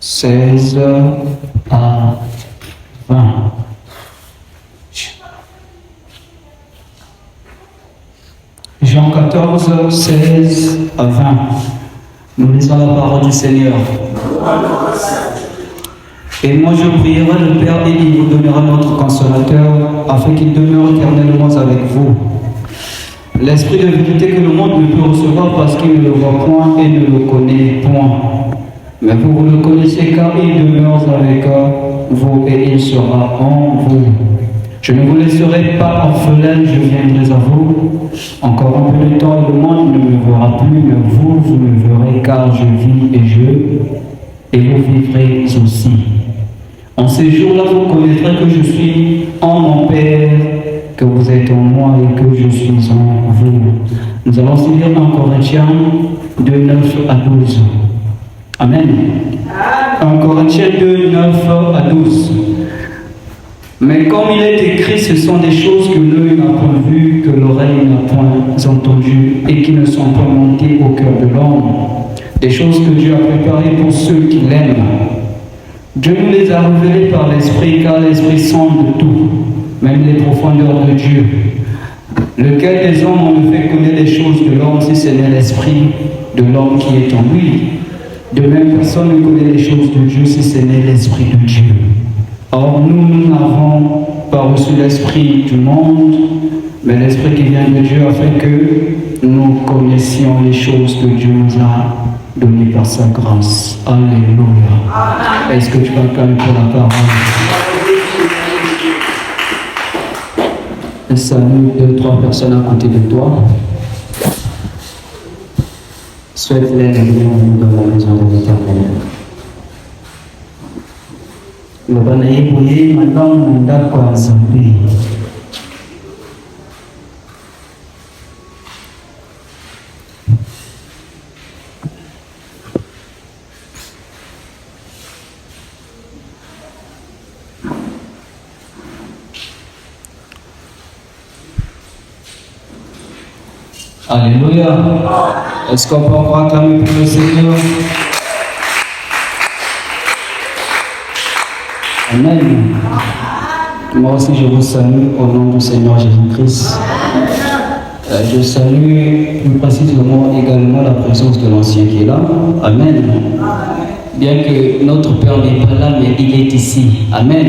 16 à 20. Jean 14, 16 à 20. Nous lisons la parole du Seigneur. Et moi je prierai le Père et il vous donnera notre consolateur afin qu'il demeure éternellement avec vous. L'esprit de vérité que le monde ne peut recevoir parce qu'il ne le voit point et ne le connaît point. Mais vous le connaissez car il demeure avec vous et il sera en vous. Je ne vous laisserai pas orphelin, je viendrai à vous. Encore un peu de temps et le monde ne me verra plus, mais vous me verrez car je vis et vous vivrez aussi. En ces jours-là, vous connaîtrez que je suis en mon Père, que vous êtes en moi et que je suis en vous. Nous allons se lire en Corinthiens de 9 à 12. Amen. En Corinthiens 2, 9 à 12. Mais comme il est écrit, ce sont des choses que l'œil n'a point vues, que l'oreille n'a point entendues et qui ne sont pas montées au cœur de l'homme. Des choses que Dieu a préparées pour ceux qui l'aiment. Dieu nous les a révélées par l'Esprit, car l'Esprit sonde tout, même les profondeurs de Dieu. Lequel des hommes on ne fait connaître les choses de l'homme si ce n'est l'Esprit de l'homme qui est en lui. De même, personne ne connaît les choses de Dieu si ce n'est l'Esprit de Dieu. Or, nous n'avons pas reçu l'Esprit du monde, mais l'Esprit qui vient de Dieu afin que nous connaissions les choses que Dieu nous a données par sa grâce. Alléluia. Est-ce que tu vas acclamer pour la parole? Salue 2-3 personnes à côté de toi. Souhaite-les la bienvenue dans la maison de l'Éternel. Le banaye bouillé, maintenant, on a quoi zambé. Alléluia. Est-ce qu'on peut encore acclamer pour le Seigneur? Amen. Moi aussi je vous salue au nom du Seigneur Jésus-Christ. Je salue plus précisément également la présence de l'ancien qui est là. Amen. Bien que notre Père n'est pas là, mais il est ici. Amen.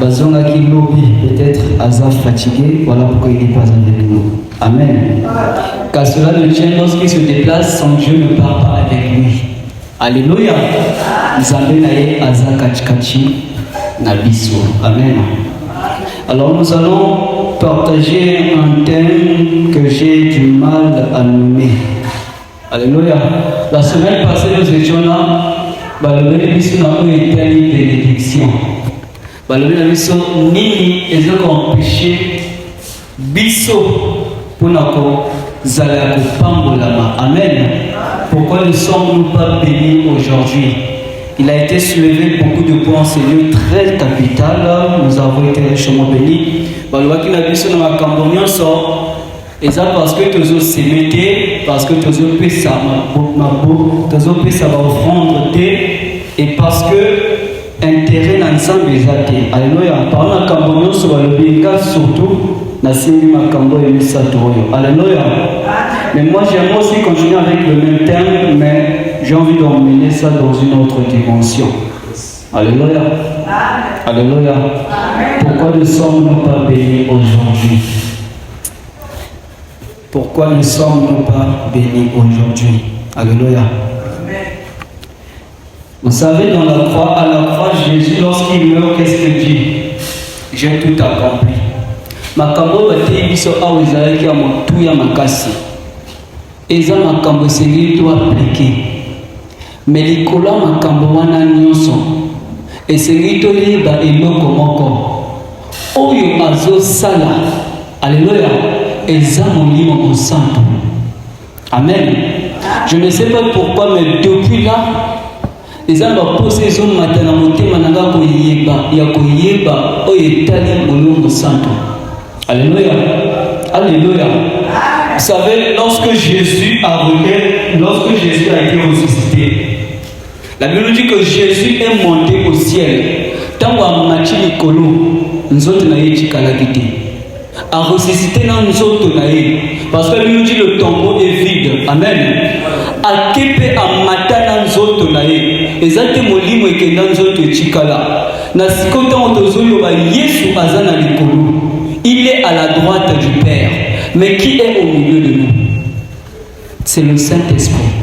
Bazonga qui lobby, peut-être Azaf fatigué, voilà pourquoi il n'est pas avec nous. Amen. Car cela ne tient lorsqu'il se déplace, son Dieu ne part pas avec lui. Alléluia. Nzambe naye azakachikachi nabiso. Amen. Alors nous allons partager un thème que j'ai du mal à nommer. Alléluia. La semaine passée nous étions là. Le bénéfice n'a pas été une bénédiction. Le bénéfice nini est empêché biso pour nous zala pambolama. Amen. Pourquoi ne sommes-nous pas bénis aujourd'hui? Il a été soulevé beaucoup de points, c'est lieu très capital. Nous avons été richement bénis. Et ça parce que tous os se mettaient, parce que tous os paient ça, tous os paient ça va offrande et parce que intérêt dans l'ensemble des athées. Alléluia. Par la cambonion sur le bénéfice surtout, na simbi makambo et misatoyo. Alléluia. Mais moi j'aime aussi continuer avec le même thème, mais j'ai envie d'emmener ça dans une autre dimension. Alléluia. Alléluia. Pourquoi ne sommes-nous pas bénis aujourd'hui? Pourquoi ne sommes-nous pas bénis aujourd'hui? Alléluia. Vous savez, dans la croix, à la croix, Jésus, lorsqu'il meurt, qu'est-ce qu'il dit? J'ai tout accompli. Makambo bate biso awo ezalaki ya motu ya makasi. Eza makambo esengeli to aplike. Mais likola makambo wana nyonso esengeli to yeba eloko moko. Oyo azosala. Alléluia. Eza molimo mosantu. Amen. Je ne sais pas pourquoi, mais depuis là, les gens posent les hommes maintenant motema nanga koyeba ya koyeba oyo etali molimo mosantu. Alléluia. Alléluia. Vous savez, lorsque Jésus a été ressuscité, La Bible dit que Jésus est monté au ciel. Tant que Machi Nikolo, nous autres n'avons pas de a ressuscité dans nous autres. Parce que la Bible dit que le tombeau est vide. Amen. A kepe a mata dans nous autres. Ezate molimo eke dans nous autres chikala. Na sikota otozoyo ba Yesu azana likolo. Il est à la droite du Père. Mais qui est au milieu de nous? C'est le Saint-Esprit.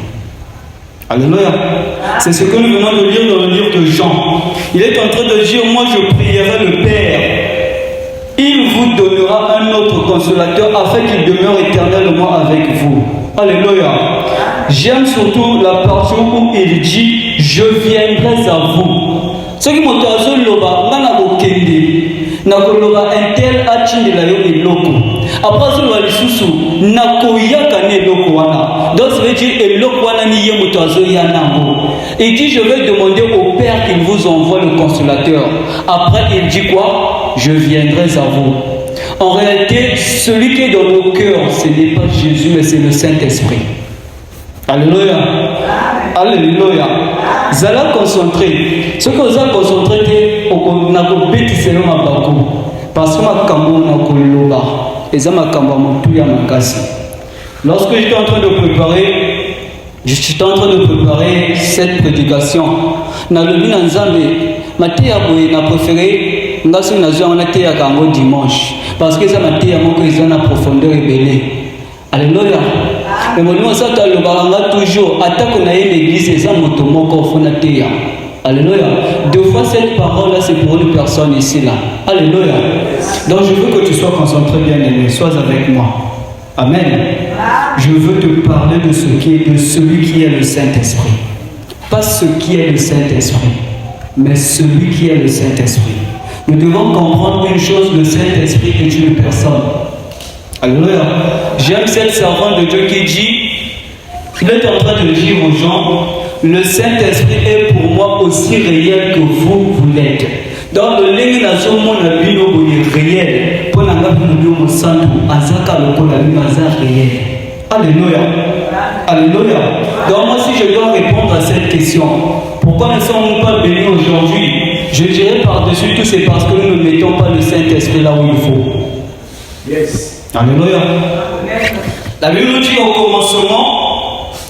Alléluia. C'est ce que nous venons de lire dans le livre de Jean. Il est en train de dire, moi je prierai le Père. Il vous donnera un autre consolateur afin qu'il demeure éternellement avec vous. Alléluia. J'aime surtout la portion où il dit, je viendrai à vous. Ce qui m'a dit, loba, nana bokende, nakoloba intel achindela yo eloko. Après ce loba lisusu, nakoyaka ne eloko wana. Donc ça veut dire eloko wana ni ye motazo ya nango. Il dit, je vais demander au Père qu'il vous envoie le consolateur. Après il dit quoi? Je viendrai à vous. En réalité, celui qui est dans nos cœurs, ce n'est pas Jésus, mais c'est le Saint-Esprit. Alléluia. Alléluia. Zala concentré. Ce que vous avez concentré, on a bêtisé le mabako. Parce que ma kambo na koloba. Et ça ma kambo mutu ya makasi. Lorsque j'étais en train de préparer cette prédication, na lobi na nzambe, matéya boye na préféré ngaso na zo na téya kango dimanche parce que ça matéya moko ezana profondeur ebele. Alléluia. Mais mon ça ta le baranga toujours attaque na l'église et ça moto moko fona téya. Alléluia. Deux fois cette parole là c'est pour une personne ici là. Alléluia. Donc je veux que tu sois concentré, bien aimé, sois avec moi. Amen. Je veux te parler de celui qui est le Saint-Esprit. Pas ce qui est le Saint-Esprit, mais celui qui est le Saint-Esprit. Nous devons comprendre une chose, le Saint-Esprit est une personne. Alléluia. J'aime cette servante de Dieu qui dit, il est en train de dire aux gens, le Saint-Esprit est pour moi aussi réel que vous l'êtes. Dans le ligne nation mon abino réel, pour l'angabino santo, azaka le kolabino azak réel. Alléluia. Alléluia. Donc moi si je dois répondre à cette question, pourquoi ne sommes-nous pas bénis aujourd'hui? Je dirais par-dessus tout, c'est parce que nous ne mettons pas le Saint-Esprit là où il faut. Yes. Alléluia. La Bible nous dit qu'au commencement,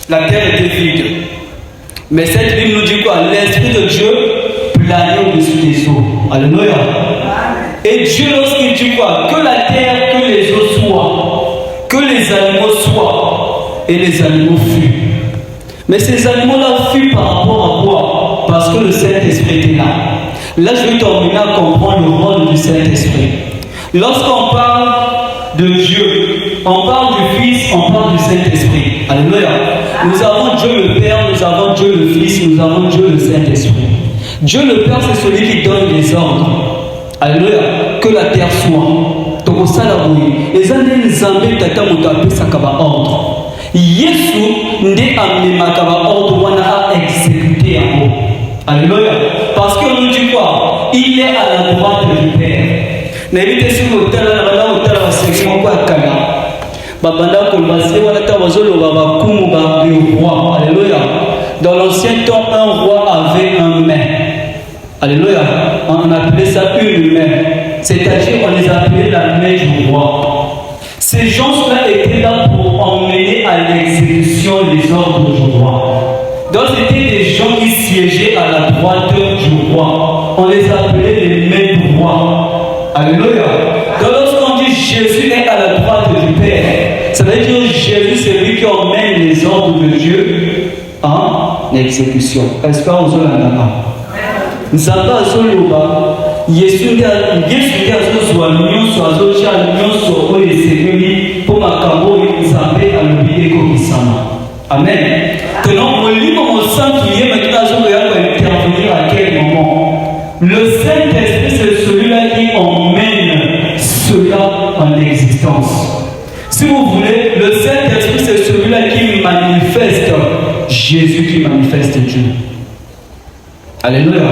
la terre était vide. Mais cette Bible nous dit quoi? L'Esprit de Dieu planait au-dessus des eaux. Alléluia. Et Dieu, lorsqu'il dit quoi? Que la terre, que les eaux soient, que les animaux soient, et les animaux furent. Mais ces animaux-là furent par rapport à quoi? Parce que le Saint-Esprit était là. Là, je vais terminer à comprendre le rôle du Saint-Esprit. Lorsqu'on parle de Dieu, on parle du Fils, on parle du Saint-Esprit. Alléluia. Nous avons Dieu le Père, nous avons Dieu le Fils, nous avons Dieu le Saint-Esprit. Dieu le Père, c'est celui qui donne les ordres. Alléluia. Que la terre soit. Les années Zambé tata moutapé sakaba ordre. Yesu nde amemakaba ordre wana a exécuté en haut. Alléluia. Parce qu'on nous dit quoi? Il est à la droite du Père. N'évitez sur l'hôtel, la série, mon quoi, Kala. Babanda Kolbasé, voilà, Tabazolo, Babakoum, le roi. Alléluia. Dans l'ancien temps, un roi avait un main. Alléluia. On appelait ça une main. C'est-à-dire, on les appelait la main du roi. Ces gens-là étaient là pour emmener à l'exécution les ordres du roi. Donc, c'était des gens qui siégeaient à la droite du roi. On les appelait les mains du roi. Alléluia. Donc, lorsqu'on dit Jésus est à la droite du Père, ça veut dire Jésus, c'est lui qui emmène les ordres de Dieu en exécution. Est-ce qu'on vous a Nzamba azoloba Yesu ndia azozwa nyonso azotia nyonso oyo esengeli mpo makambo oyo Nzambe alobi ekokisama. Amen. Tenons molimo mosantu ye maintenant azokoya intervenir à quel moment? Le Saint-Esprit c'est celui-là qui emmène cela en existence. Si vous voulez, le Saint-Esprit c'est celui-là qui manifeste Jésus, qui manifeste Dieu. Alléluia.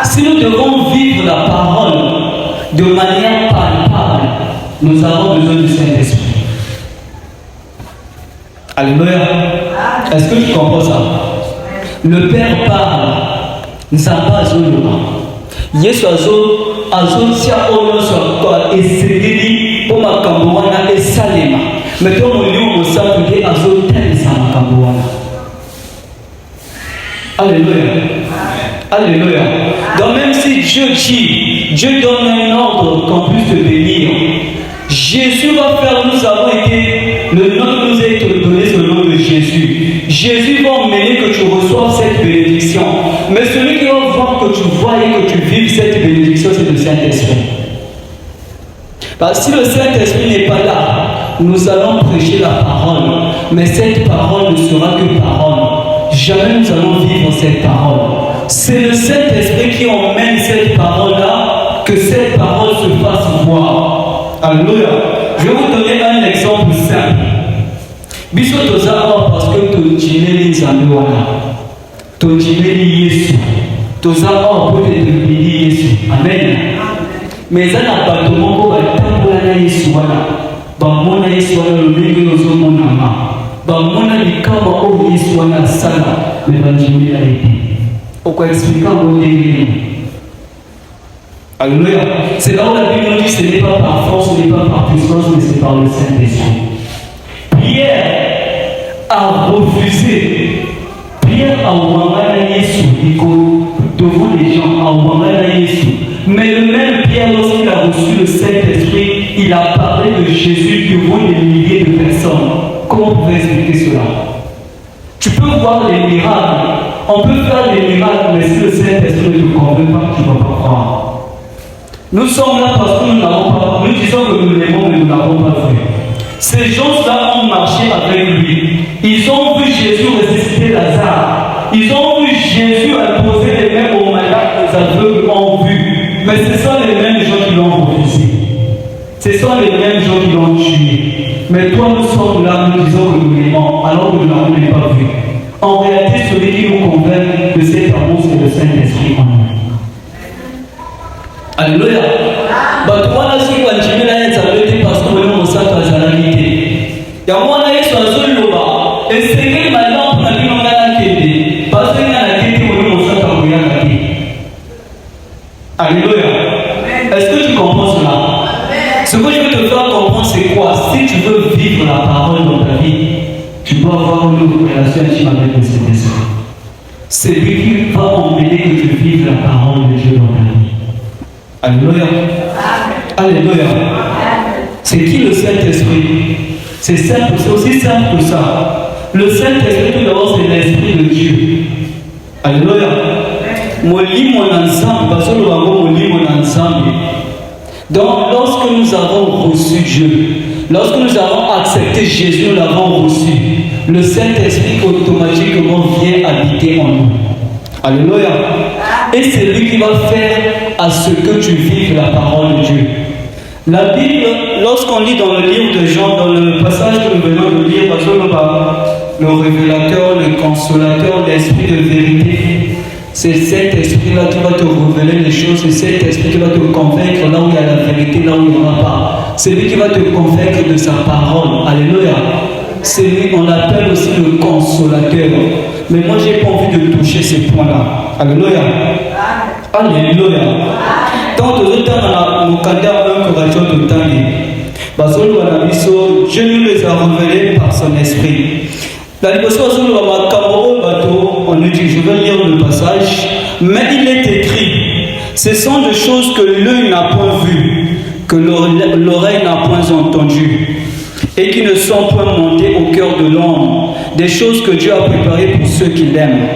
Si nous devons vivre la parole de manière palpable, nous avons besoin du Saint-Esprit. Alléluia. Est-ce que tu comprends ça? Le Père parle. Nzamba azoloba. Yesu azotia oyo sur esengeli po makambo wana esalema. Mais to molimo mosantu nde azotelisa makambo wana. Alléluia. Alléluia. Donc même si Dieu dit, Dieu donne un ordre qu'on puisse te bénir, Jésus va faire, nous avons été, le nom que nous a été donné, c'est le nom de Jésus. Jésus va emmener que tu reçoives cette bénédiction. Mais celui qui va voir que tu vois et que tu vives cette bénédiction, c'est le Saint-Esprit. Parce que si le Saint-Esprit n'est pas là, nous allons prêcher la parole. Mais cette parole ne sera que parole. Jamais nous allons vivre cette parole. C'est le Saint-Esprit qui emmène cette parole-là, que cette parole se fasse voir. Alléluia. Je vais vous donner un exemple simple. Biso tozaba parce que tojimeli nzambe wana. Tojimeli Yesu. Tozaba pour te bénir Yesu. Amen. Mais ça n'a pas de mot pour tambola Yesu wana. Bamona Yesu wana lobenge ozomona ma. Bamona likamba o Yesu wana sana. Mais banjimeli a été. Pourquoi expliquer mon délire? Alléluia. C'est là où la Bible nous dit que ce n'est pas par force, ce n'est pas par puissance, mais c'est par le Saint-Esprit. Pierre a refusé. Pierre a oublié Jésus. Devant les gens, a oublié Jésus. Mais le même Pierre, lorsqu'il a reçu le Saint-Esprit, il a parlé de Jésus devant des milliers de personnes. Comment vous pouvez expliquer cela? Tu peux voir les miracles. On peut faire des miracles, mais si le Saint-Esprit ne te convainc pas, tu ne vas pas croire. Nous sommes là parce que nous n'avons pas, nous disons que nous l'aimons, mais nous n'avons pas vu. Ces gens-là ont marché avec lui. Ils ont vu Jésus ressusciter Lazare. Ils ont vu Jésus imposer les mains aux malades que les aveugles ont vu. Mais ce sont les mêmes gens qui l'ont refusé. Ce sont les mêmes gens qui l'ont tué. Mais toi, nous sommes là, nous disons que nous l'aimons, alors que nous n'avons pas vu. En réalité, celui qui nous convainc de cet amour, c'est le Saint-Esprit en nous. Alléluia. Parce que moi, je suis parce que nous sommes en réalité. Il y a moi, je suis en Loba. Et c'est que maintenant, on a vu la quête. Parce que la quête, nous sommes en réalité. Alléluia. Est-ce que tu comprends cela? Ce que je veux te faire comprendre, c'est quoi? Si tu veux vivre la parole dans ta vie, tu dois avoir une relation intime avec le Saint-Esprit. C'est lui qui va emmener que tu vives la parole de Dieu dans ta vie. Alléluia. Alléluia. C'est qui le Saint-Esprit? C'est simple, c'est aussi simple que ça. Le Saint-Esprit, tout d'abord, c'est l'Esprit de Dieu. Alléluia. Mon lit, mon ensemble, parce que nous avons mon lit, mon ensemble. Donc, lorsque nous avons reçu Dieu, lorsque nous avons accepté Jésus, nous l'avons reçu. Le Saint-Esprit automatiquement vient habiter en nous. Alléluia. Et c'est lui qui va faire à ce que tu vives la parole de Dieu. La Bible, lorsqu'on lit dans le livre de Jean, dans le passage que nous venons de lire, parce que le révélateur, le consolateur, l'esprit de vérité, c'est cet esprit-là qui va te révéler les choses, c'est cet esprit qui va te convaincre là où il y a la vérité, là où il n'y en a pas. C'est lui qui va te convaincre de sa parole. Alléluia. C'est lui, on l'appelle aussi le consolateur. Mais moi, je n'ai pas envie de toucher ces points-là. Alléluia. Alléluia. Tant de temps, nous candidats un courageux de temps. Parce que Dieu nous les a révélés par son esprit. La on nous dit, je vais lire le passage, mais il est écrit, ce sont des choses que l'œil n'a point vues, que l'oreille n'a point entendues, et qui ne sont point montées au cœur de l'homme, des choses que Dieu a préparées pour ceux qui l'aiment.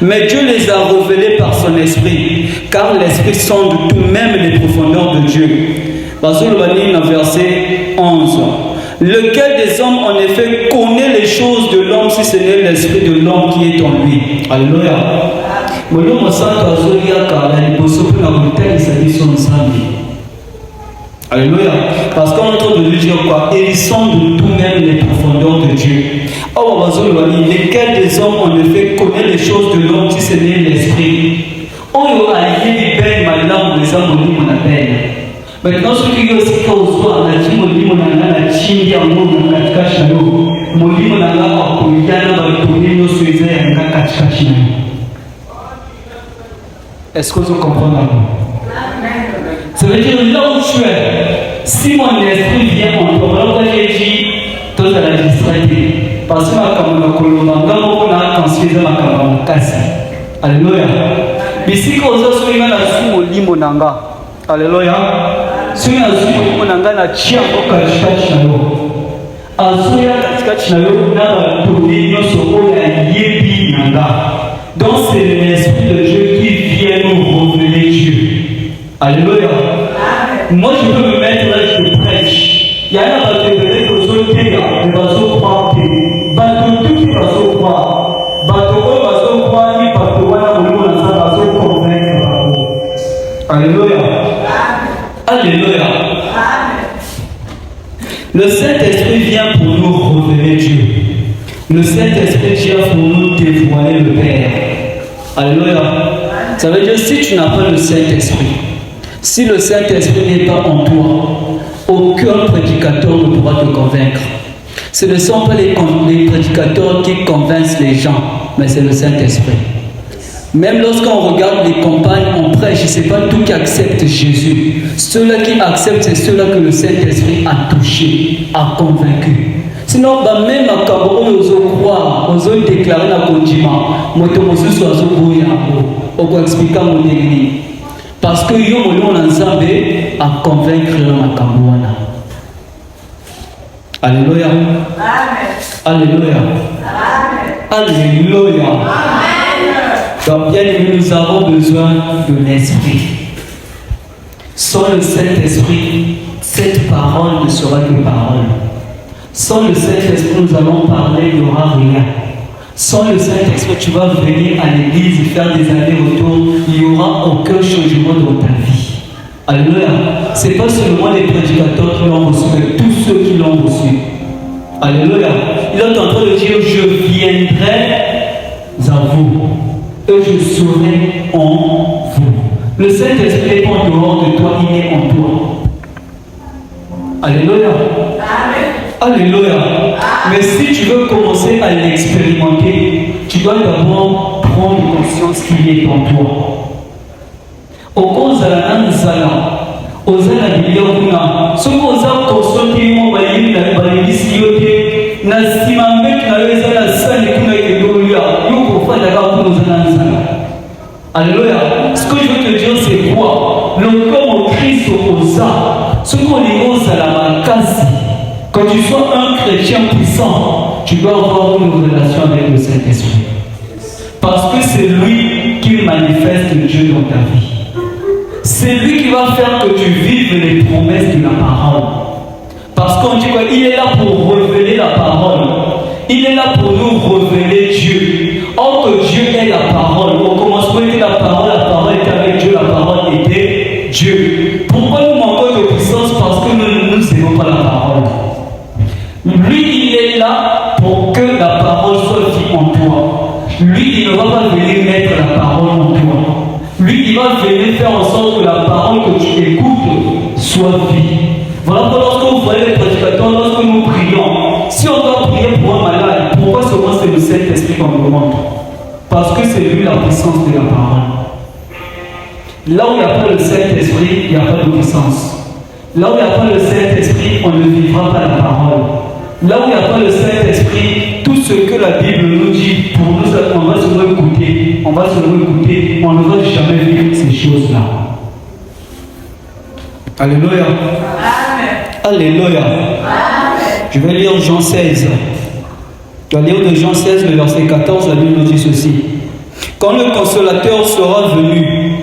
Mais Dieu les a révélées par son esprit, car l'esprit sonde tout même les profondeurs de Dieu. Parce que le verset 11. Lequel des hommes en effet connaît les choses de l'homme si ce n'est l'esprit de l'homme qui est en lui. Alléluia. Alléluia. Parce qu'on est en train de lui dire quoi? Ils sont de tout même les profondeurs de Dieu. Or, lesquels des hommes en effet connaît les choses de l'homme si ce n'est l'esprit. On a dit ben madame les hommes mon appel. Maintenant, ce qui est aussi causé à la team, on a la chimie à mon cache à l'eau. Mon lit, on a la poliana, on a le sujet à un cache. Est-ce que vous comprenez? Ça veut dire là où tu es, si mon esprit vient en toi, alors que j'ai dit, toi tu as distraité. Parce que ma Kolomanga, on a considéré ma Kamakasi. Alléluia. Mais si vous avez un limonanga, alléluia. Si vous avez un limonanga, na chia oka chikachi na yo. Azuya katikati na yo, na batoni nyonso ya yebi nanga. Donc c'est l'Esprit de Dieu qui vient nous révéler Dieu. Alléluia. Moi je peux me mettre là, je prêche. Il y a un bateau qui est bateau croire, bateau tout qui va se croire. Bateau va se croire, il va se convaincre. Alléluia. Alléluia. Le Saint-Esprit vient pour nous révéler Dieu. Le Saint-Esprit vient pour nous dévoiler le Père. Alléluia. Ça veut dire si tu n'as pas le Saint-Esprit, si le Saint-Esprit n'est pas en toi, aucun prédicateur ne pourra te convaincre. Ce ne sont pas les prédicateurs qui convainquent les gens, mais c'est le Saint-Esprit. Même lorsqu'on regarde les campagnes, on prêche, ce n'est pas tout qui accepte Jésus. Ceux-là qui acceptent, c'est ceux-là que le Saint-Esprit a touché, a convaincu. Sinon, même à Cabo, on ose croire, on ose déclarer la condiment. Moi, je me suis on peut expliquer mon église. Parce que yo on a Nzambe à convaincre la Cambouana. Alléluia. Alléluia. Alléluia. Donc, bien aimé, nous avons besoin de l'Esprit. Sans le Saint-Esprit, cette parole ne sera que parole. Sans le Saint-Esprit, nous allons parler, il n'y aura rien. Sans le Saint-Esprit, tu vas venir à l'église et faire des allers-retours, il n'y aura aucun changement dans ta vie. Alléluia. Ce n'est pas seulement les prédicateurs qui l'ont reçu, mais tous ceux qui l'ont reçu. Alléluia. Il est en train de dire, je viendrai à vous et je serai en vous. Le Saint-Esprit n'est pas en dehors de toi, il est en toi. Alléluia. Alléluia. Mais si tu veux commencer à l'expérimenter, tu dois d'abord prendre conscience qu'il est en toi. Au cause de la Nzala, aux Alabiyakuna, ce qu'on a constaté, on va y aller ici, na simambek na weza na sani kuna edolia, yuko fanya kama kuna Nzala. Alléluia. Ce que je veux te dire, c'est quoi? Le corps au Christ aux âmes, ce qu'on est aux Alamakasi. Quand tu sois un chrétien puissant, tu dois avoir une relation avec le Saint-Esprit. Parce que c'est lui qui manifeste Dieu dans ta vie. C'est lui qui va faire que tu vives les promesses de la parole. Parce qu'on dit qu'il est là pour révéler la parole. Il est là pour nous révéler Dieu. Or que Dieu est la parole. Au commencement était la parole était avec Dieu, la parole était Dieu. Pourquoi nous manquons de puissance? Parce que nous ne savons pas la parole. Lui, il est là pour que la parole soit vie en toi. Lui, il ne va pas venir mettre la parole en toi. Lui, il va venir faire en sorte que la parole que tu écoutes soit vie. Voilà pourquoi lorsque vous voyez les prédicateurs, lorsque nous prions, si on doit prier pour un malade, pourquoi seulement c'est le Saint-Esprit qu'on nous montre? Parce que c'est lui la puissance de la parole. Là où il n'y a pas le Saint-Esprit, il n'y a pas de puissance. Là où il n'y a pas le Saint-Esprit, on ne vivra pas la parole. Là où il n'y a pas le Saint-Esprit, tout ce que la Bible nous dit, pour nous, on va se réécouter, on ne va jamais vivre ces choses-là. Alléluia. Amen. Alléluia. Amen. Je vais lire Jean 16. Je vais lire de Jean 16, le verset 14, la Bible nous dit ceci. Quand le consolateur sera venu,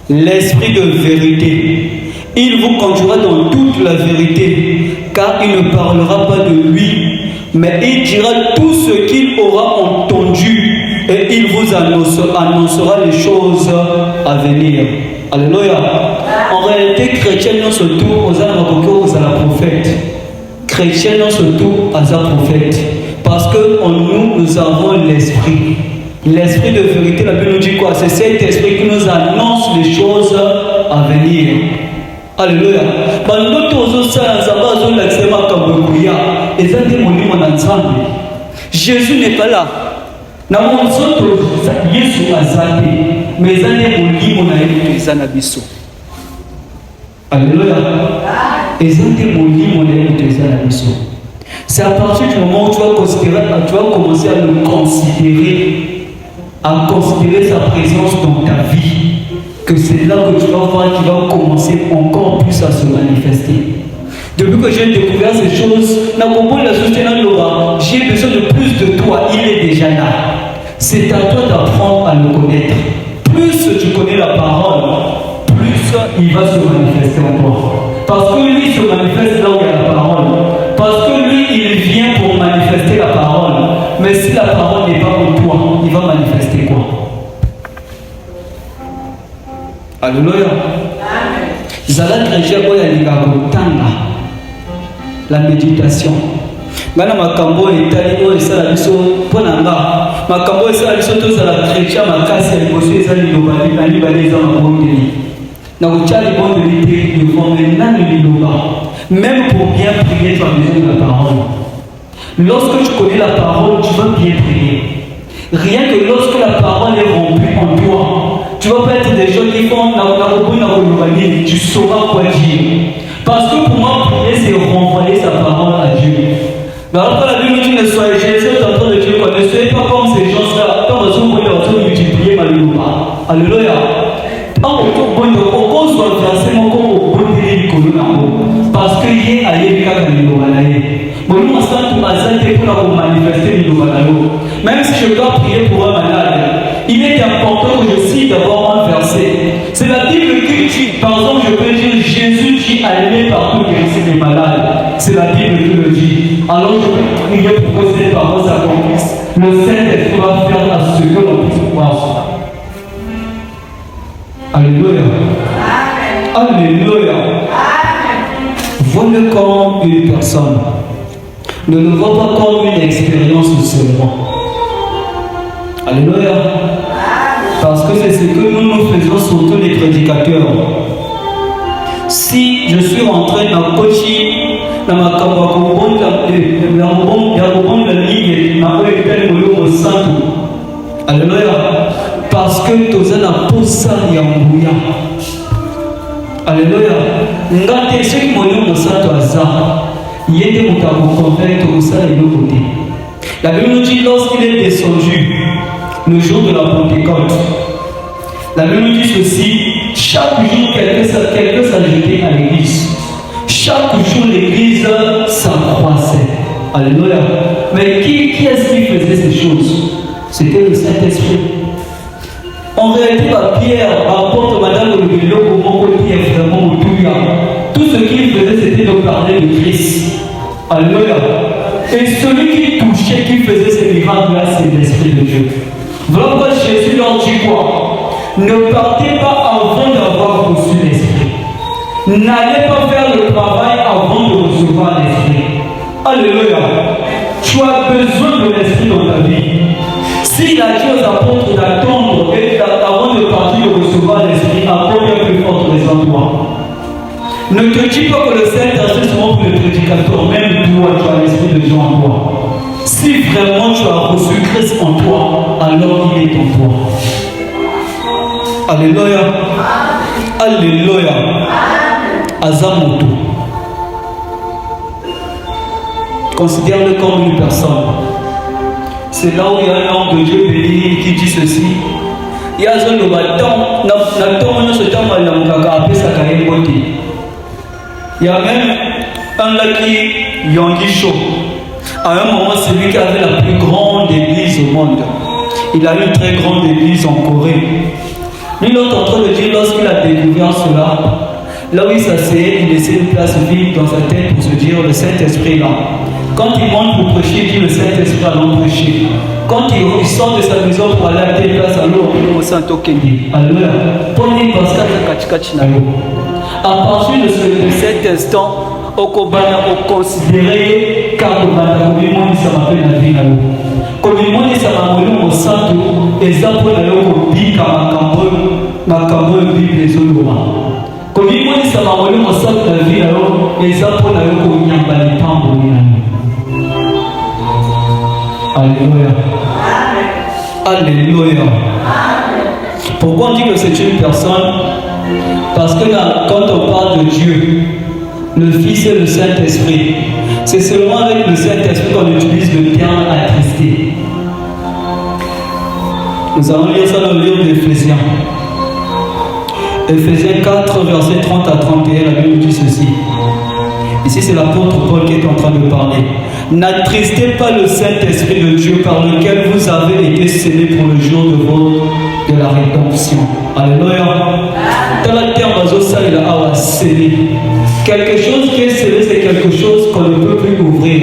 l'Esprit de vérité, il vous conduira dans toute la vérité, car il ne parlera pas de lui, mais il dira tout ce qu'il aura entendu, et il vous annoncera les choses à venir. Alléluia. En réalité, chrétien, nous surtout, aux la prophète. Chrétien, nous surtout, aux prophète. Parce qu'en nous avons l'esprit. L'esprit de vérité, la Bible nous dit quoi? C'est cet esprit qui nous annonce les choses à venir. Alléluia. Jésus n'est pas là. Na monzoto Yesu azate, mais zane molimo na yetu ezana biso. Alléluia. Ezate molimo na yetu ezana biso. C'est à partir du moment où tu vas commencer à le considérer, à considérer sa présence dans ta vie, que c'est là que tu vas voir qu'il va commencer encore plus à se manifester. Depuis que j'ai découvert ces choses, j'ai besoin de plus de toi, il est déjà là. C'est à toi d'apprendre à le connaître. Plus tu connais la parole, plus il va se manifester en toi. Parce que lui se manifeste là où il y a la parole. Parce que lui, il vient pour manifester la parole. Mais si la parole n'est pas en toi, il va manifester quoi? Alléluia. La méditation. Ngana makambo etali o esala biso pona nga. Makambo esala biso to sala chrétien makasi ya liboso ezali lobali na libali za mabondeli. Na uchali bondeli te de former nani liloba. Même pour bien prier, tu as besoin de la parole. Lorsque tu connais la parole, tu vas bien prier. Rien que lorsque la parole est rompue en toi, tu vas pas être des gens qui font tu sauras quoi dire. Parce que pour moi, prier, c'est renvoyer sa parole à Dieu. Mais alors, la Bible dit ne soyez Jésus, en train de Dieu, ne soyez pas comme ces gens-là, quand vous avez en train de multiplier Malouba. Alléluia. Parce que il y a même si je dois prier pour un malade, il est important que je cite d'abord un verset. C'est la Bible qui dit, par exemple, je peux dire Jésus dit allez partout guérir les malades. C'est la Bible qui le dit. Alors je peux prier pour que cette parole s'accomplisse. Le Saint-Esprit va faire à ce que l'on puisse croire. Alléluia. Alléluia. Vois-le comme une personne. Ne le vois pas comme une expérience seulement. Alléluia. Parce que c'est ce que nous faisons, surtout les prédicateurs. Si je suis rentré dans le coaching, dans ma campagne, alléluia. Parce que tu as la poussa yambouya. Alléluia. Ngate ceux qui m'ont dit que ça doit ça. Il y a des gens qui convaincre que ça est de côté. La Bible nous dit lorsqu'il est descendu le jour de la Pentecôte, la Bible nous dit ceci, chaque jour quelqu'un s'ajoutait à l'église. Chaque jour l'église s'accroissait. Alléluia. Mais qui est-ce qui faisait ces choses? C'était le Saint-Esprit. En réalité, Pierre rapporte Madame Olivelo comment Pierre vraiment au tout ce qu'il faisait, c'était de parler de Christ. Alléluia. Et celui qui touchait, qui faisait ces miracles-là, c'est l'Esprit de Dieu. Voilà pourquoi Jésus leur dit quoi? Ne partez pas avant d'avoir reçu l'Esprit. N'allez pas faire le travail avant de recevoir l'Esprit. Alléluia. Tu as besoin de l'Esprit dans ta vie. S'il a dit aux apôtres d'attendre et avant de partir de recevoir l'Esprit, à combien plus forte raison toi? Ne te dis pas que le Saint-Esprit est seulement pour le prédicateur, même toi, tu as l'Esprit de Dieu en toi. Si vraiment tu as reçu Christ en toi, alors il est en toi. Alléluia. Alléluia. Azamoto. Considère-le comme une personne. C'est là où il y a un homme de Dieu béni qui dit ceci. Il y a un homme de bâton, il y a même un là qui Yonggi Cho. À un moment, c'est lui qui avait la plus grande église au monde. Il a eu une très grande église en Corée. Lui, l'autre en train de dire, lorsqu'il a découvert cela, là où il s'asseyait, il laissait une place vide dans sa tête pour se dire, le Saint-Esprit là. Quand il monte pour prêcher, il dit le Saint-Esprit allons prêcher. Quand il sort de sa maison pour aller à telle place, alors on s'en tokendi. Alors, prenez Pascal Kachikachinalo. À partir de cet instant, Okobana a considéré qu'Akobana, comme il m'a dit, ça m'appelle la vie. Comme il m'a dit, ça m'a dit, mon sang, et ça pour la Yokobi, ma Cameroun, Bible les Oloma. Comme il m'a dit, ça m'a dit, mon sang, la vie, et ça pour la Yokobi, Nyambali, Pambo, Alléluia. Alléluia. Pourquoi on dit que c'est une personne? Parce que quand on parle de Dieu, le Fils et le Saint-Esprit, c'est seulement avec le Saint-Esprit qu'on utilise le terme attristé. Nous allons lire ça dans le livre d'Éphésiens. Éphésiens 4, versets 30 à 31, la Bible dit ceci. Ici, c'est l'apôtre Paul qui est en train de parler. N'attristez pas le Saint-Esprit de Dieu par lequel vous avez été scellés pour le jour de la rédemption. Alléluia. Dans le terme, ça, il a scellé. Quelque chose qui est scellé, c'est quelque chose qu'on ne peut plus ouvrir.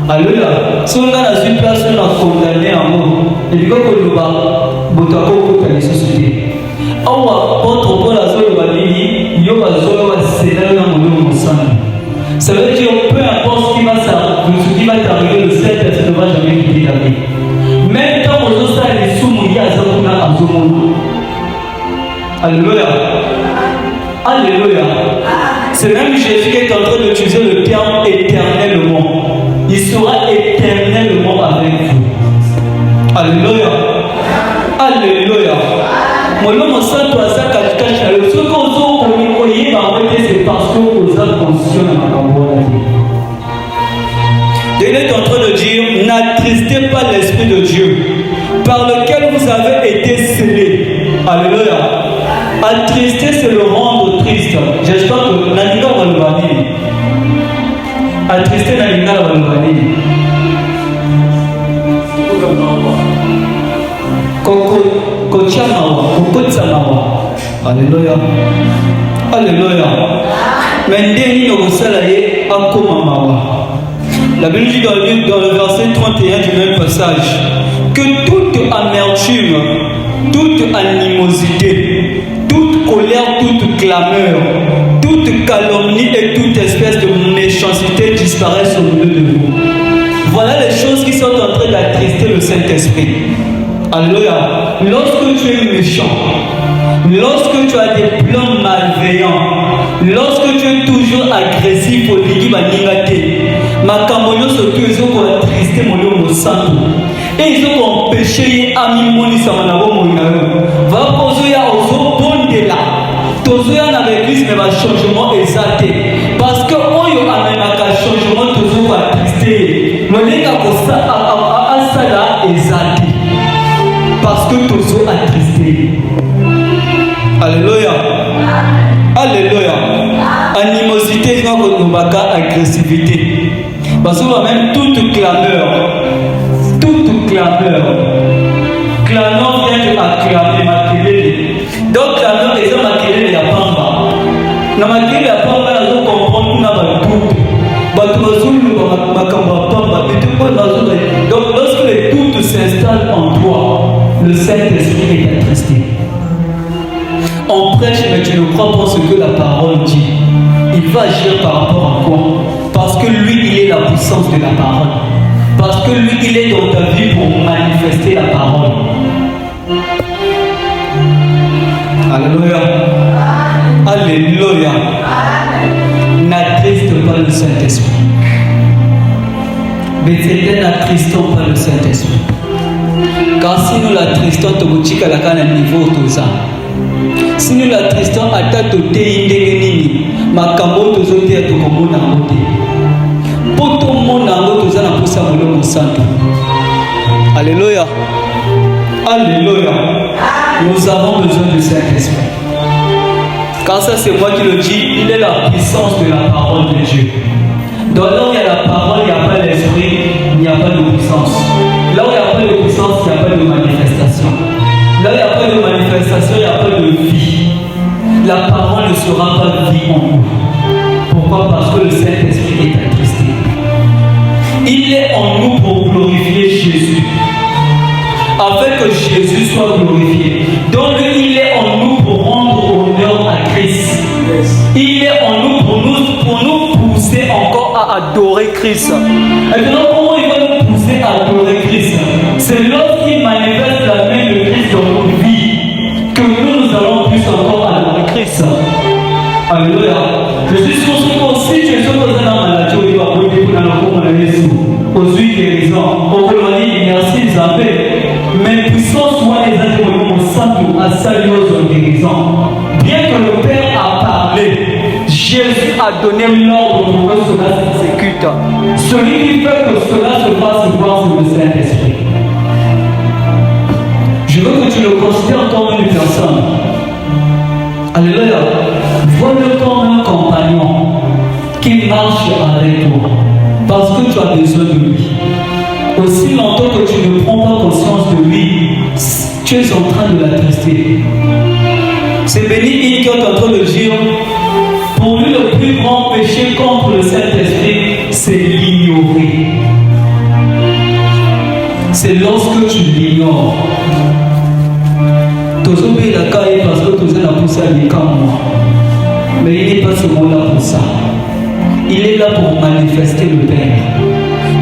Alléluia. Si on a une place, on a condamné à mort. Il dit que le bas, Botako, peut aller se souder. Awa, apôtre Paul a dit, il y a scellé dans mon sang. Ça veut dire peu importe ce qui va t'arriver, le Saint-Esprit ne va jamais quitter ta vie. Même quand on a les sous-mouillés à Zakouna à Zomoun. Alléluia. Alléluia. C'est même Jésus qui est en train d'utiliser le terme éternellement. Il sera éternellement avec vous. Alléluia. Alléluia. Mon nom saint toi ça katika le ce qu'on s'en communiquer c'est parce que vous êtes conscient de ma campagne. Il est en train de dire n'attristez pas l'Esprit de Dieu par lequel vous avez été scellés. Alléluia. Attrister c'est le rendre triste. J'espère que Naninga va le bannir. Attrister Naninga va le bannir. Alléluia. Alléluia. La Bible dit dans le verset 31 du même passage que toute amertume, toute animosité, toute colère, toute clameur, toute calomnie et toute espèce de méchanceté disparaissent au milieu de vous. Voilà les choses qui sont en train d'attrister le Saint-Esprit. Alléluia. Lorsque tu es méchant, lorsque tu as des plans malveillants, lorsque tu es toujours agressif au ligi baningate, makamboyo surtout ils ont attristé mon nom au sang et ils ont empêché ami moni samanabo monayo. Va poser ya ozo bonde là. Tozoya na l'église mais va changement exacté parce que oyo amena ka changement toujours attristé. Moninga kosa a sala exacté. Parce que tous sont attristés. Alléluia. Alléluia. Animosité, agressivité. Parce que même toute clameur. Clameur vient de acclamer, maquiller. Donc clameur, les hommes maquiller, il y a pas mal. Dans maquiller, il y a pas mal, ils comprennent qu'on a mal tout. Donc lorsque les doutes s'installent en toi, le Saint-Esprit est attristé. On prêche, mais tu ne crois pas ce que la parole dit. Il va agir par rapport à quoi? Parce que lui, il est la puissance de la parole. Parce que lui, il est dans ta vie pour manifester la parole. Alléluia. Alléluia. N'attriste pas le Saint-Esprit. Mais c'était n'attristons pas le Saint-Esprit. Car si nous l'attristons, tu vas à un niveau tout ça. Si nous l'attristons, à ta toté indénini, ma cambo to zote à tout comme on a monté. Pour tout le monde, on a poussé à mon santo. Alléluia. Alléluia. Nous avons besoin du Saint-Esprit. Car ça, c'est moi qui le dis, il est la puissance de la parole de Dieu. Donc là où il y a la parole, il n'y a pas l'esprit, il n'y a pas de puissance. Là où il n'y a pas de puissance, il n'y a pas de manifestation. Là où il n'y a pas de manifestation, il n'y a pas de vie. La parole ne sera pas vie en nous. Pourquoi? Parce que le Saint-Esprit est attristé. Il est en nous pour glorifier Jésus. Afin que Jésus soit glorifié. Donc il est en nous pour rendre honneur à Christ. Il est en nous pour nous pousser encore à adorer Christ. Et donc comment il va nous pousser à adorer Christ? C'est lorsqu'il manifeste la main de Christ dans notre vie que nous allons plus encore adorer Christ. Alléluia. Je suis sûr que si tu es sur la maladie, tu vas pouvoir pour la Jésus. Aux huit guérisons, on peut dire merci Zambé. Mais Santo a salué aux guérisons. Bien que le Père a parlé, Jésus a donné l'ordre pour que cela s'exécute. Celui qui fait que cela se fasse voir, c'est le Saint-Esprit. Je veux que tu le considères comme une personne. Alléluia. Vois-le comme un compagnon qui marche avec toi. Parce que tu as besoin de lui. Aussi longtemps que tu ne prends pas conscience de lui, tu es en train de l'attrister. C'est Béni qui est en train de dire, pour lui le plus grand péché contre le Saint-Esprit, c'est l'ignorer. C'est lorsque tu l'ignores. Tozobe la caille parce que tu as poussé à l'écart. Mais il n'est pas seulement là pour ça. Il est là pour manifester le Père.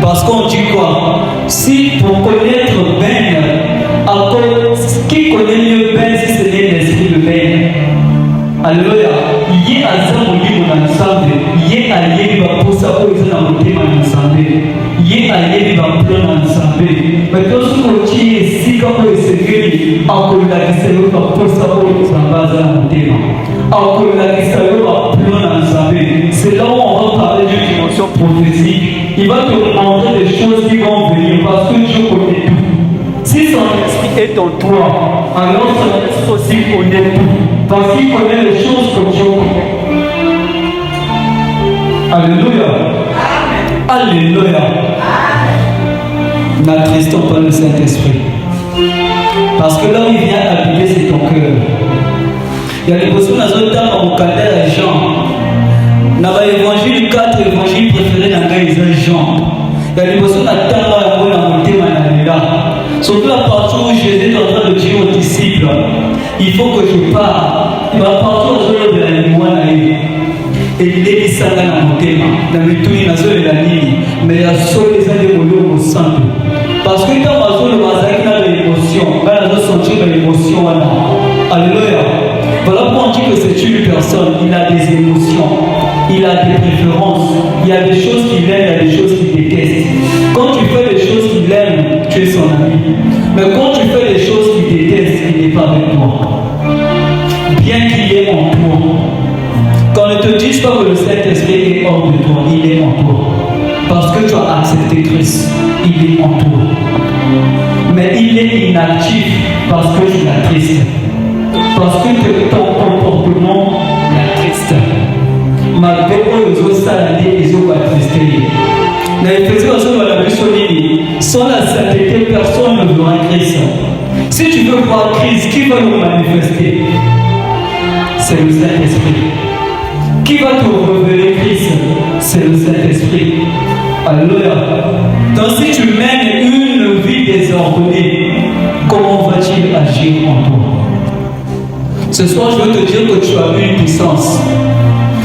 Parce qu'on dit quoi? Si pour connaître Ben, qui connaît mieux Ben si ce n'est l'esprit de Ben? Alléluia. Il y a un zéro libre dans l'ensemble. Il y a un libre pour ça pour les amener dans l'ensemble. Il y a un libre pour l'ensemble. Mais tout ce que tu es ici, comme le Seigneur, encore la guiselle pour ça pour les amener encore la guiselle pour l'ensemble. C'est là où on va parler d'une dimension prophétique. Il va te montrer des choses qui vont venir parce que Dieu connaît tout. Si son esprit est en toi, alors son esprit aussi connaît tout. Parce qu'il connaît les choses que Dieu connaît. Alléluia. Alléluia. N'attristons pas le Saint-Esprit. Parce que là où il vient habiter, c'est ton cœur. Il y a des personnes dans un temps au calvaire à Jean. Dans l'évangile 4, l'évangile préféré dans les Jean. Il y a des personnes à temps à la montée là. Surtout la partie où Jésus est en train de dire aux disciples, il faut que je parte. Il va partir aux zones de la Limoine. Et il est ici dans la montée. Dans le tout, il y a la ligne. Mais il y a seuls les années au centre. Parce que quand on a de l'émotion, on a senti l'émotion. Alléluia. Voilà pourquoi on dit que c'est une personne. Il a des émotions. Il a des préférences. Il y a des choses qu'il aime, il y a des choses qu'il déteste. Quand tu fais des choses qu'il aime, tu es son ami. Mais quand tu fais des choses qu'il déteste, il n'est pas avec toi. Bien qu'il est en toi. Qu'on ne te dise pas que le Saint-Esprit est hors de toi, il est en toi. Parce que tu as accepté Christ, il est en toi. Mais il est inactif parce que tu l'attristes. Parce que ton comportement l'attriste. Malgré que les autres salariés, ils ont attristé. Mais sans la sainteté, personne ne verra Christ. Si tu veux voir Christ, qui va nous manifester? C'est le Saint-Esprit. Qui va te révéler Christ? C'est le Saint-Esprit. Alléluia. Donc si tu mènes une vie désordonnée, comment va-t-il agir en toi? Ce soir, je veux te dire que tu as une puissance.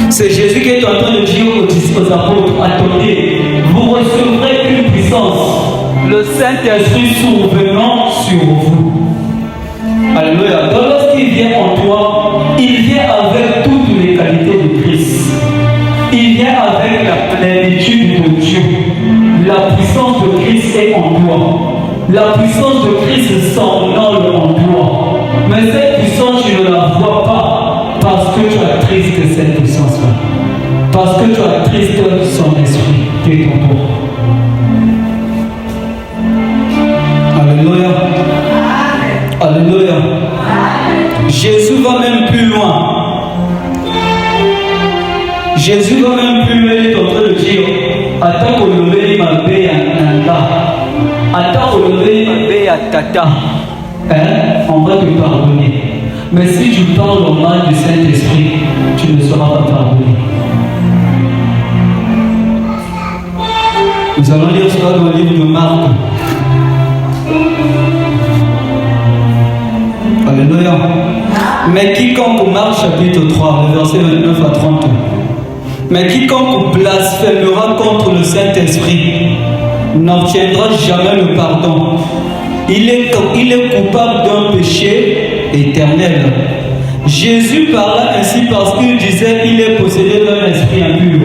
C'est Jésus qui est en train de dire aux apôtres, attendez, vous recevrez une puissance. Le Saint-Esprit survenant sur vous. Alléluia. Donc lorsqu'il vient en toi, il vient avec toutes les qualités de Christ. Il vient avec la plénitude de Dieu. La puissance de Christ est en toi. La puissance de Christ s'envole en toi. Mais cette puissance, tu ne la vois pas parce que tu as triste cette puissance-là. Parce que tu as triste son esprit qui est en toi. Alléluia. Alléluia. Jésus va même plus loin. Jésus va même plus loin, il est en train de dire, attends qu'on lever ma bé à Nanda. Attends qu'on lever ma bé à Tata. On va te pardonner. Mais si tu parles au mal du Saint-Esprit, tu ne seras pas pardonné. Nous allons lire cela dans le livre de Marc. Alléluia. Mais quiconque, Marc chapitre 3, le verset 29 à 30. Mais quiconque blasphémera contre le Saint-Esprit n'obtiendra jamais le pardon. Il est coupable d'un péché éternel. Jésus parla ainsi parce qu'il disait qu'il est possédé d'un esprit impur.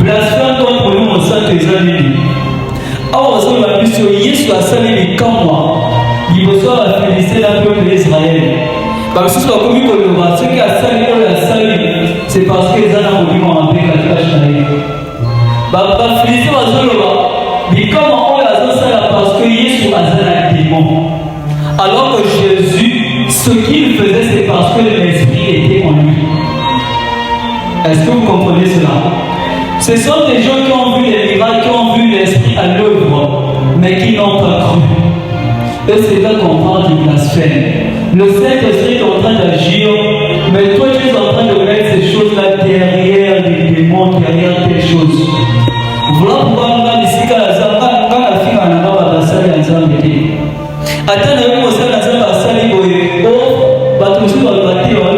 Blasphème contre nous au Saint-Esprit. Or, on a vu sur Yesu à Salé comme moi. Il me soit la félicité d'un peuple d'Israël. Parce que ce qui a sali, c'est parce qu'ils ont un monument en paix à la chaîne. Parce que Jésus a un démon. Alors que Jésus, ce qu'il faisait, c'est parce que l'esprit était en lui. Est-ce que vous comprenez cela? Ce sont des gens qui ont vu les miracles, qui ont vu l'esprit à l'œuvre, mais qui n'ont pas cru. Et c'est là qu'on parle du blasphème. Le Saint-Esprit est en train d'agir, mais toi tu es en train de mettre ces choses-là derrière les démons, derrière tes choses. Voilà pourquoi nous avons ici quand la fille en a pas passé à l'ensemble. Attends, nous avons passé à Saliboye. Oh, bateau dans le bâtiment,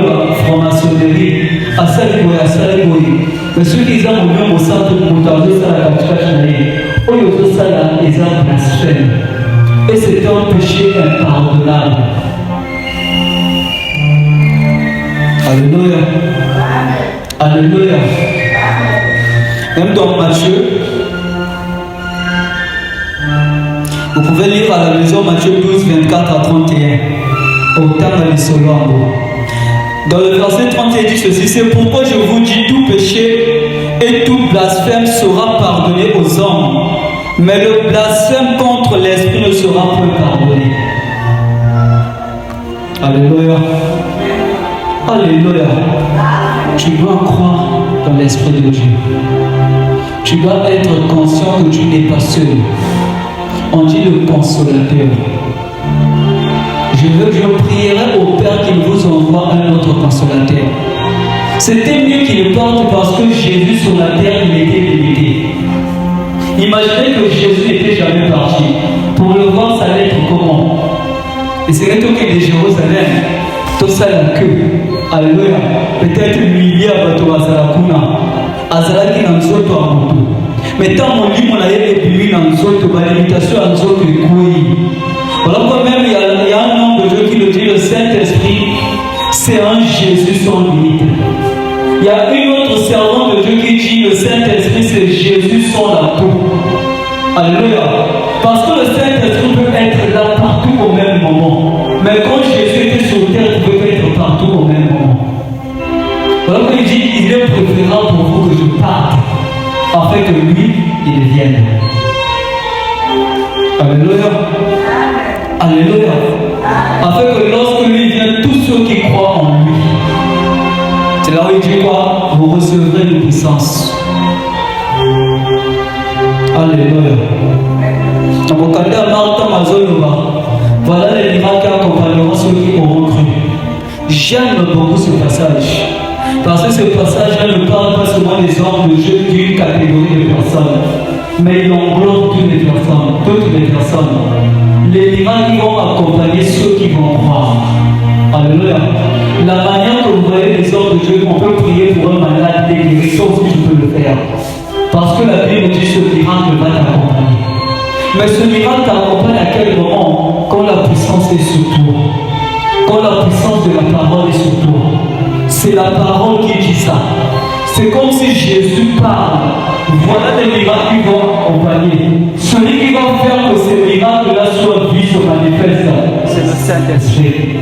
franc-maçonnerie, à Saliboye, à Saliboye. Mais ceux qui ont au centre de montagne, ça la cache-cache, oh, ils ont ça là, ils ont blasphème. Et c'est un péché impardonnable. Alléluia. Alléluia. Même dans Matthieu, vous pouvez lire à la maison Matthieu 12, 24 à 31. Au temps de l'Isolambo. Dans le verset 31, il dit ceci: c'est pourquoi je vous dis, tout péché et tout blasphème sera pardonné aux hommes, mais le blasphème contre l'esprit ne sera point pardonné. Alléluia. Alléluia. Tu dois croire dans l'esprit de Dieu. Tu dois être conscient que tu n'es pas seul. On dit le consolateur. Je prierai au Père qu'il vous envoie un autre consolateur. C'était mieux qu'il parte parce que Jésus sur la terre, il était limité. Imaginez que Jésus n'était jamais parti. Pour le voir, ça allait être comment? Et c'est tout que de Jérusalem, tout ça la queue. Alléluia. Peut-être milliers à bateau à Sarakuna. À Saraki, dans le sol, toi, à moto. Mais tant mon lit, mon aïe, et puis, dans le sol, ma limitation, dans le sol, tu es couillé. Voilà pourquoi même il y a un nom de Dieu qui le dit, le Saint-Esprit, c'est un Jésus sans limite. Il y a une autre servante de Dieu qui dit, le Saint-Esprit, c'est Jésus sans la peau. Alléluia. Parce que le Saint-Esprit peut être là partout au même moment. Mais quand Jésus était sur terre, il peut être partout au même moment. Voilà pourquoi il dit, il est préférable pour vous que je parte, afin que lui, il vienne. Alléluia. Alléluia. Afin que lorsque lui vient, tous ceux qui croient en lui, c'est là où il dit quoi? Vous recevrez une puissance. Alléluia. Voilà les miracles qui accompagneront ceux qui auront cru. J'aime beaucoup ce passage. Parce que ce passage ne parle pas seulement des hommes de Dieu d'une catégorie de personnes, mais il englobe toutes les personnes. Les miracles qui vont accompagner ceux qui vont croire. Alléluia. La manière que vous voyez les hommes de Dieu, on peut prier pour un malade et guérir, sauf que je peux le faire. Parce que la Bible dit ce miracle va t'accompagner. Mais ce miracle t'accompagne à quel moment? Quand la puissance est sur toi. Quand la puissance de la parole est sur toi. C'est la parole qui dit ça. C'est comme si Jésus parle. Voilà des miracles qui vont accompagner. Celui qui va faire que ces miracles-là soient vus, se manifestent, c'est le Saint-Esprit.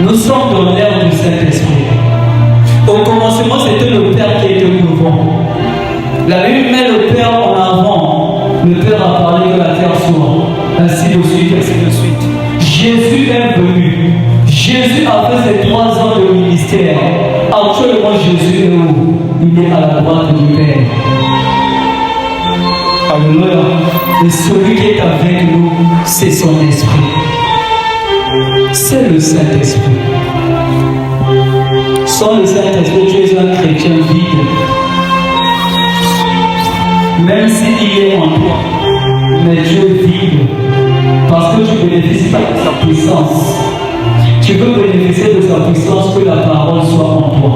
Nous sommes dans l'ère du Saint-Esprit. Au commencement, c'était le Père qui était devant. La Bible met le Père en avant. Le Père a parlé que la terre soit. Ainsi de suite, ainsi de suite. Jésus est venu. Jésus a fait ses 3 ans de ministère. Actuellement, Jésus est où? Il est à la droite du Père. Alléluia. Et celui qui est avec nous, c'est son esprit. C'est le Saint-Esprit. Sans le Saint-Esprit, tu es un chrétien vide. Même s'il est en toi, mais tu es vide. Parce que tu ne bénéficies pas de sa puissance. Tu veux bénéficier de sa puissance, que la parole soit en toi.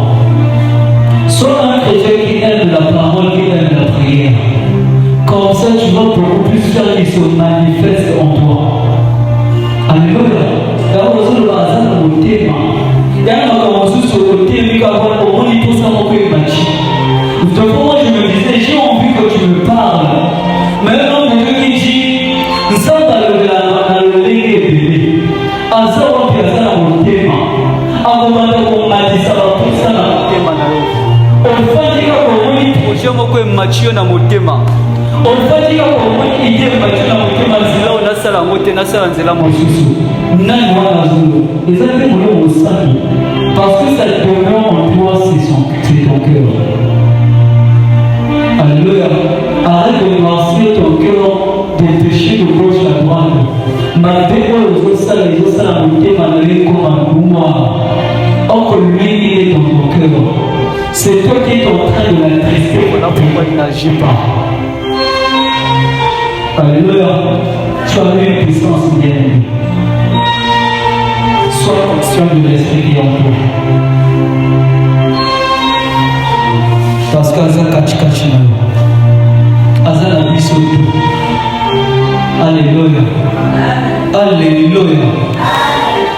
Sois un chrétien qui aime la parole, qui aime la prière. Comme ça, tu vas beaucoup plus faire qu'il se manifeste en toi. Alléluia. D'ailleurs, le bazar de mon thème. Il y a un commencé sur le thème, il y a un moment où il faut savoir que il m'a dit. Donc, moi, je me disais, j'ai envie que tu me parles. Mais un homme de Dieu qui dit, nous sommes dans le bébé. En ça, on peut faire ça dans le idée moko ematio na motema ofati kaka omoni idée ematio na motema nzela oyo nasala yango te nasala nzela mosusu nani wana zolo eza mpe molemo mosali parce que ça demeure en toi c'est ton cœur. Alléluia. Arrête de noircir ton cœur de péché de gauche à droite. Malgré que les autres salles montaient malgré comme un mouvement. Or que lui, il est dans ton cœur. C'est toi qui es en train de l'attrister. Voilà pourquoi il n'agit pas. Alléluia. Tu as une puissance bien. Sois conscient de l'esprit qui est en toi. Parce qu'Aza Kachikachina, Aza la bisoto. Alléluia. Alléluia.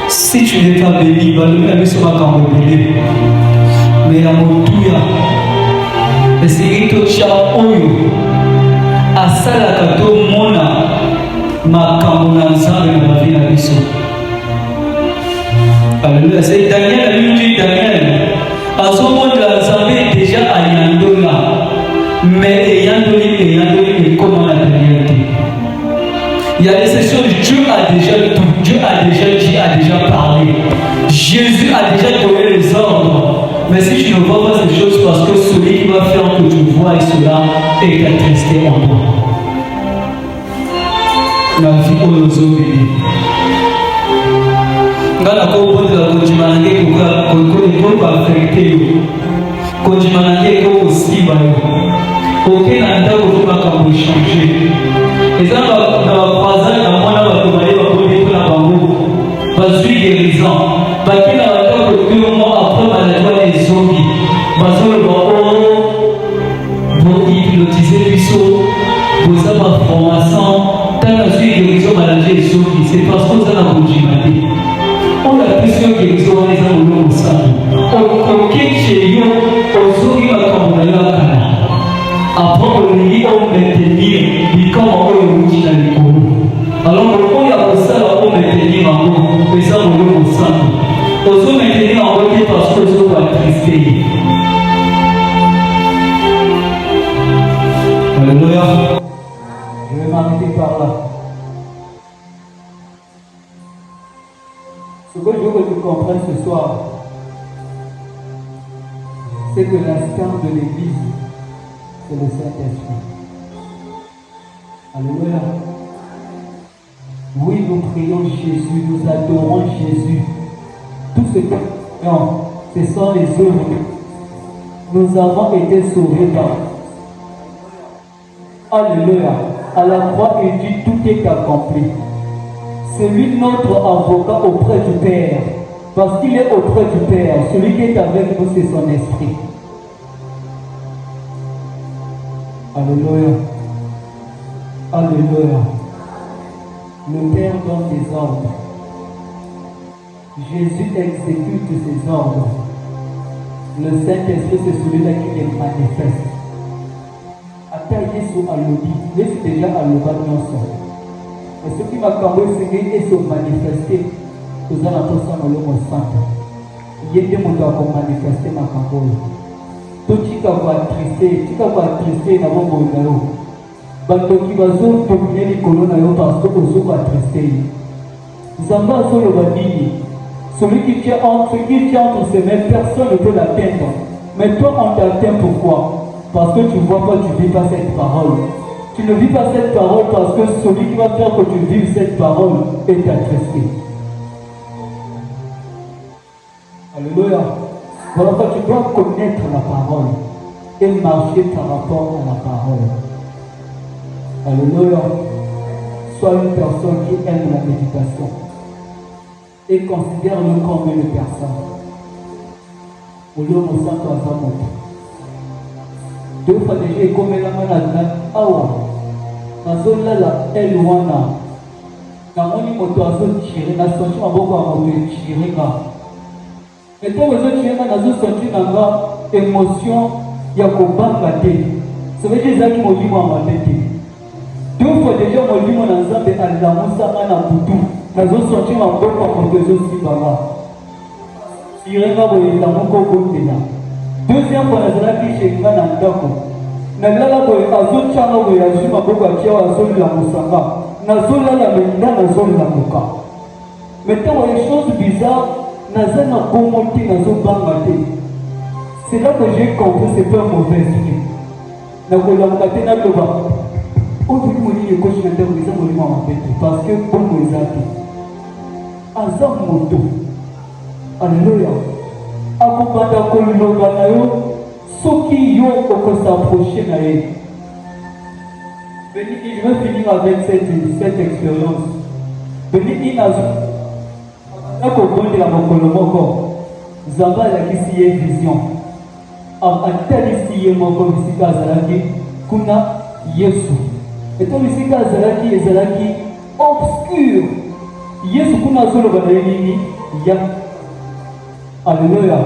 Si tu n'es pas béni, balou la biso makambo béni. Mais à motuya, c'est que tu as oyo. Asala kato mona makambo na nzambe na vie na biso. Alléluia. C'est Daniel, la Bible dit Daniel. À ce moment-là, Nzambe déjà à Yandola. Mais Yandoli est comme la réalité. Il y a des sessions, Dieu a déjà tout. Dieu a déjà dit, a déjà parlé. Jésus a déjà donné les ordres. Mais si tu ne vois pas ces choses, parce que celui qui va faire que tu vois cela est attristé en toi. La vie aux obéis. Ngana ko bonde la konjimanange ko affecté yo konjimanange ko osiba yo oke na ndako ko makambo changer eza na bazali na mwana bato baye baboni mpona bango bazwi guérison baki na bandako 2 mois après maladie ezongi bazoloba o bohypnotize biso boza baformation ntango azwi guérison maladie ezongi c'est parce que oza na konjimane on a plusieurs guérisons dans les amoureux au sein. On quitte chez nous, on sourit à comme on a après on dit on maintenir, puis comme on dit dans les cours. Alors on y a pour ça, on maintenir en haut, les amoureux au sein. On se maintenir en haut parce qu'on se voit attristé. Alléluia. Je vais m'arrêter par là. Ce que je veux que tu comprennes ce soir, c'est que l'instant de l'Église, c'est le Saint-Esprit. Alléluia. Oui, nous prions Jésus, nous adorons Jésus. Tout ce que nous faisons, ce sont les œuvres. Nous avons été sauvés par. Alléluia. À la croix, il dit tout est accompli. C'est lui notre avocat auprès du Père. Parce qu'il est auprès du Père. Celui qui est avec nous, c'est son esprit. Alléluia. Alléluia. Le Père donne des ordres. Jésus exécute ses ordres. Le Saint-Esprit, c'est celui-là qui les manifeste. Attends, Jésus a le dit. Jésus déjà a le bâton. Et ce qui m'a cambré, c'est qu'il est se manifester. Nous allons tous en aller au centre. Il y a des gens qui ont manifesté ma cambré. Tout ce qui va attristé, dans mon bonheur. Bando qui va dominer les colonnes parce que vous êtes attristé. Zamba sur le badini. Celui qui tient entre ses mains, personne ne peut l'atteindre. Mais toi, on t'atteint pourquoi? Parce que tu ne vois pas, tu ne vis pas cette parole. Tu ne vis pas cette parole parce que celui qui va faire que tu vives cette parole est attristé. Alléluia. Voilà pourquoi tu dois connaître la parole et marcher par rapport à la parole. Alléluia. Sois une personne qui aime la méditation et considère-le comme une personne. Au lieu de s'en deux fois déjà, comme la manade, awa, nazola la elwana, namoni moto azo tiré, na senti maboko ya moto tiré ka. Et toi vous tiré ka nazo senti nanga émotion ya kobanga te. Ça veut dire que molimo ya matete. Deux fois déjà molimo na nzambe alamusa na butu, nazo senti maboko ya moto ezo sibanga. Tiré ka boye la moko kotena. Deuxième fois, nous avons dit chez Ndako, nalala boye azotyanga boye azwi maboko atia azolela mosanga nazolala menda nazolela moka mais ntango ya chose bizarre naza na bongo te nazobanga te. C'est là que j'ai compris c'est pas un mauvais esprit nakolamuka te naloba otoki molini ekoshi na ndako eza molimo ya mabe te parce que bongo eza te aza moto. Alléluia. Akobanda koloba na yo soki yo okosapproche na ye. Béni, je vais finir avec cette expérience. Béni akobondela mokolo moko Nzambe alakisi ye vision atalisi ye moko bisika azalaki kuna Yesu eto bisika azalaki ezalaki obscur. Yesu kuna azoloba na ye nini ya. Alléluia.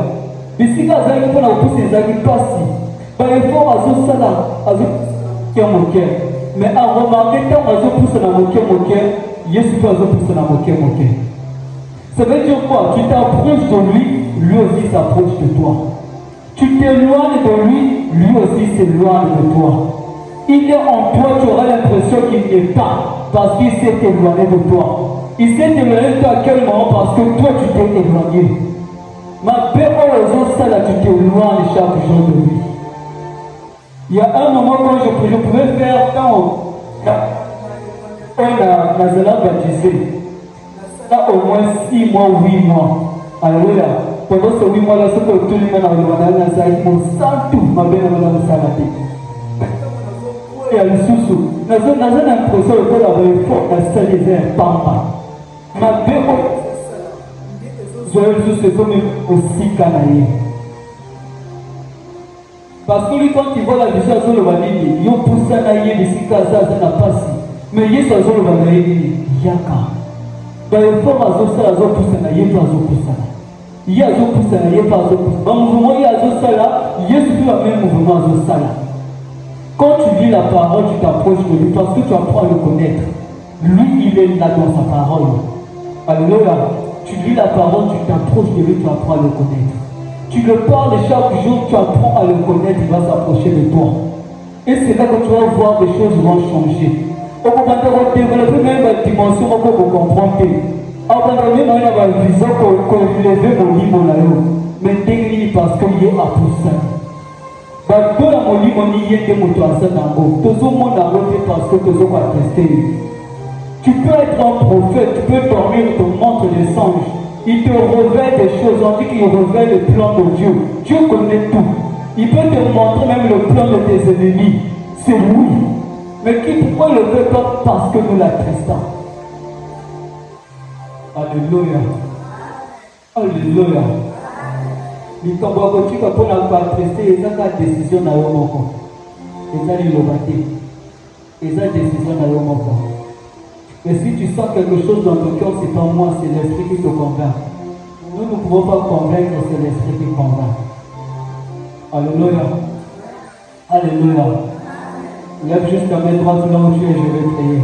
Bisika azalaki mpona kopusa ezalaki mpasi baefort azosala azokia moke mais aremarke ntango azopusa na moke moke Yesu mpe azopusa na moke moke. Ça veut dire quoi? Tu t'approches de lui, lui aussi s'approche de toi. Tu t'éloignes de lui, lui aussi s'éloigne de toi. Il est en toi, tu auras l'impression qu'il n'est pas parce qu'il s'est éloigné de toi. Il s'est éloigné de toi à quel moment? Parce que toi tu t'es éloigné. Ma paix, ça là, tu t'éloignes chaque jour de lui. Il y a un moment quand je pouvais faire quand on a baptisé. Là au moins 6 mois, 8 mois. Alléluia. Pendant ces 8 mois là, ce que tout le monde a dit, mon sang tout, ma belle madame Salati. Il y a le sous-sous. Nous avons l'impression que la vraie force a stabilisé un pampa. Ma belle joyeux sous-sous sont aussi canaillés. Parce que lui, quand il voit la vision sur le vanille, il pousse à naïe, mais si Kaza n'a pas si. Mais il est sur le vanille, Yaka. Dans les formes azosala azopusana ye mpe azopusana ye azopusana ye mpe azopusana bamouvement ye azosala Yesu mpe bameme mouvement azosala. Quand tu lis la parole tu t'approches de lui parce que tu apprends à le connaître. Lui il est là dans sa parole. Alléluia. Tu lis la parole, tu t'approches de lui, tu apprends à le connaître. Tu le parles chaque jour, tu apprends à le connaître, il va s'approcher de toi. Et c'est là que tu vas voir des choses vont changer. On va développer même la dimension pour comprendre. On va même avoir une vision qu'on lève mon livre là. Mais dès parce qu'il est à pousser. Dans la mon livre, il y a des motos à ça dans le tout le monde a voté parce que tout le monde a testé. Tu peux être un prophète, tu peux dormir, te montre des songes. Il te révèle des choses, on dit qu'il révèle le plan de Dieu. Dieu connaît tout. Il peut te montrer même le plan de tes ennemis. C'est oui. Mais pourquoi le fait pas? Parce que nous l'attristons. Alléluia. Alléluia. Il faut que tu attester, et ça la décision dans le monde. Et ça il le batté. Et ça décision dans le monde. Et si tu sens quelque chose dans ton cœur, c'est pas moi, c'est l'esprit qui te convainc. Nous ne pouvons pas convaincre, c'est l'esprit qui convainc. Alléluia. Alléluia. Lève juste ta main droite là où tu es, je vais prier.